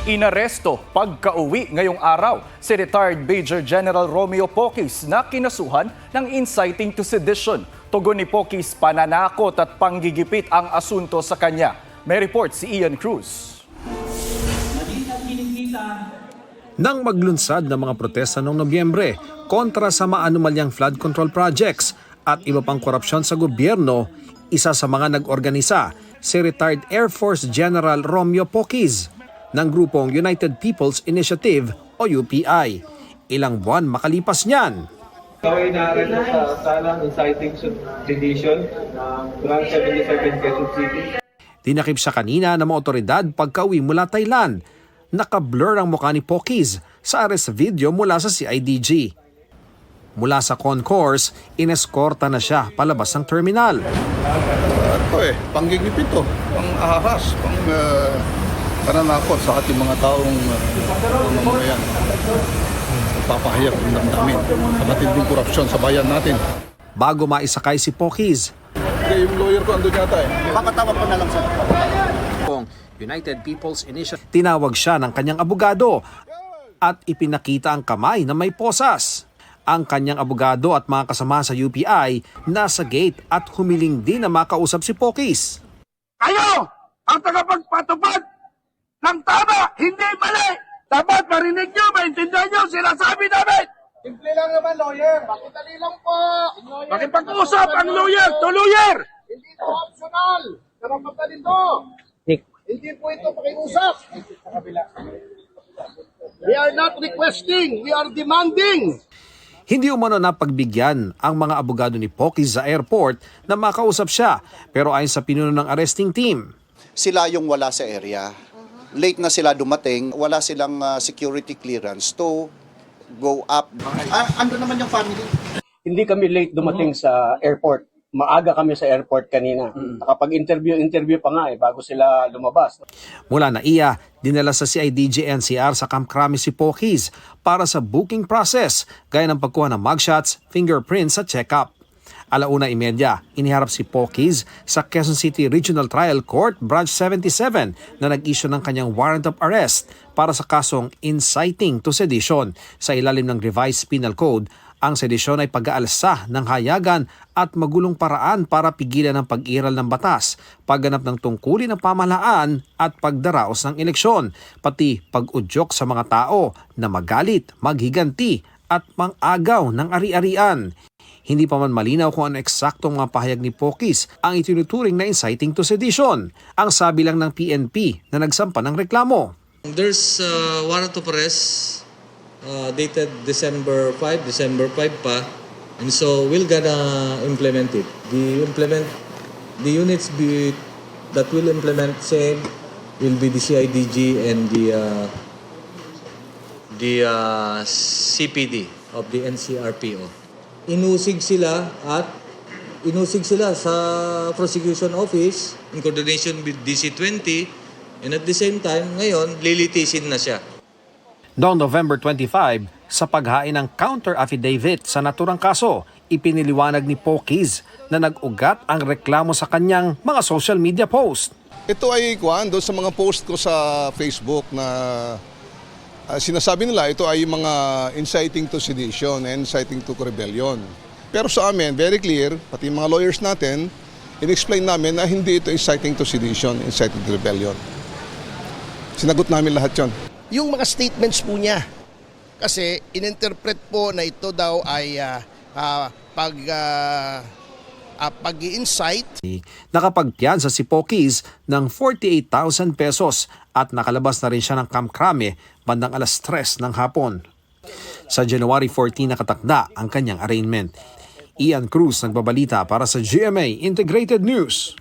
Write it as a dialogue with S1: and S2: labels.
S1: Inaresto pagka-uwi ngayong araw si retired Major General Romeo Poquis na kinasuhan ng inciting to sedition. Tugon ni Poquis, pananakot at panggigipit ang asunto sa kanya. May report si Ian Cruz.
S2: Nang maglunsad ng mga protesta noong Nobyembre kontra sa maanumalyang flood control projects at iba pang korupsyon sa gobyerno, isa sa mga nag-organisa si retired Air Force General Romeo Poquis ng grupong United People's Initiative o UPI. Ilang buwan makalipas niyan,
S3: Kaway na-arresto sa salang inciting sedition ng Branch 77 Quezon City.
S2: tinakip siya kanina ng mga otoridad pagka-uwi mula Thailand. Naka-blur ang mukha ni Poquis sa arrest video mula sa CIDG. Mula sa concourse, ineskorta na siya palabas ng terminal.
S4: Panggigipit to, pang-ahas, pananakot sa ating mga taong mamamayan. Papahayag ng damdamin sa matinding korupsyon sa bayan natin.
S2: Bago maisakay si Poquis,
S4: Yung lawyer ko andun yata Pakatawag ko na lang sa
S2: United People's Initiative, tinawag siya ng kanyang abogado at ipinakita ang kamay na may posas. Ang kanyang abogado at mga kasama sa UPI nasa gate at humiling din na makausap si Poquis.
S5: Kayo ang tagapagpatupad ng tama, hindi mali. Dapat marinig nyo, maintindihan nyo, sinasabi namin.
S3: Simple lang naman, lawyer. Pakitali lang po.
S5: Makipag-usap ang lawyer to lawyer.
S3: Hindi ito optional. Karapatan ito. Hindi po ito pakiusap.
S5: We are not requesting, we are demanding.
S2: Hindi umano napagbigyan ang mga abogado ni Poquis sa airport na makausap siya, pero ayon sa pinuno ng arresting team,
S6: sila yung wala sa area. Late na sila dumating, wala silang security clearance to go up. Ando naman yung family.
S7: Hindi kami late dumating sa airport. Maaga kami sa airport kanina. Nakapag-interview pa nga bago sila lumabas.
S2: mula na iya, dinala sa CIDG NCR sa Camp Crame si Poquis para sa booking process, gaya ng pagkuha ng mugshots, fingerprints at check-up. 1:30, iniharap si Poquis sa Quezon City Regional Trial Court, Branch 77 na nag-issue ng kanyang warrant of arrest para sa kasong inciting to sedition. Sa ilalim ng revised penal code, ang sedisyon ay pag-aalsa ng hayagan at magulong paraan para pigilan ang pag-iral ng batas, pagganap ng tungkulin ng pamahalaan at pagdaraos ng eleksyon, pati pag-udyok sa mga tao na magalit, maghiganti at mang-agaw ng ari-arian. Hindi pa man malinaw kung ano eksaktong mga pahayag ni Poquis ang itinuturing na inciting to sedition. Ang sabi lang ng PNP na nagsampa ng reklamo.
S8: There's warrant of arrest dated December 5 pa, and so we're gonna implement it. The units that will implement same will be the CIDG and the CPD of the NCRPO. Inusig sila sa prosecution office in coordination with DC-20, and at the same time ngayon lilitisin na siya.
S2: Noong November 25, sa paghain ng counter affidavit sa naturang kaso, ipiniliwanag ni Poquis na nag-ugat ang reklamo sa kanyang mga social media post.
S4: Ito ay doon sa mga post ko sa Facebook na sinasabi nila ito ay mga inciting to sedition and inciting to rebellion. Pero sa amin, very clear, pati mga lawyers natin, in-explain namin na hindi ito inciting to sedition, inciting to rebellion. Sinagot namin lahat yon.
S5: Yung mga statements po niya, kasi ininterpret po na ito daw ay pag-i-incite.
S2: Nakapagpiyansa si Poquis ng 48,000 pesos at nakalabas na rin siya ng Camp Crame bandang 3:00 ng hapon. Sa January 14 nakatakda ang kanyang arraignment. Ian Cruz nagbabalita para sa GMA Integrated News.